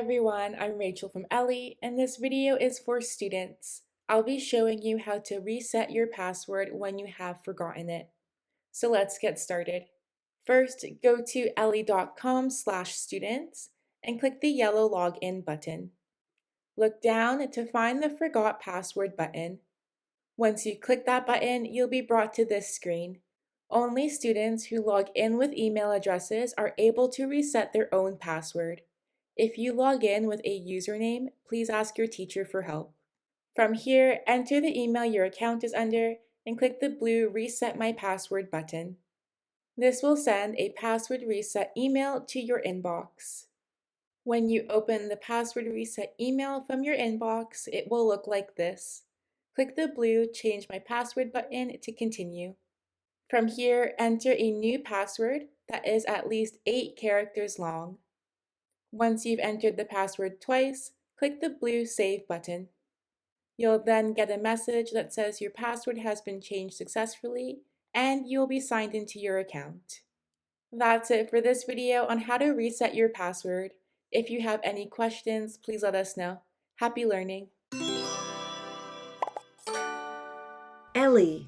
everyone, I'm Rachel from Ellii, and this video is for students. I'll be showing you how to reset your password when you have forgotten it. So let's get started. First, go to ellii.com/students and click the yellow login button. Look down to find the Forgot Password button. Once you click that button, you'll be brought to this screen. Only students who log in with email addresses are able to reset their own password. If you log in with a username, please ask your teacher for help. From here, enter the email your account is under and click the blue Reset My Password button. This will send a password reset email to your inbox. When you open the password reset email from your inbox, it will look like this. Click the blue Change My Password button to continue. From here, enter a new password that is at least 8 characters long. Once you've entered the password twice, click the blue Save button. You'll then get a message that says your password has been changed successfully and you'll be signed into your account. That's it for this video on how to reset your password. If you have any questions, please let us know. Happy learning! Ellii.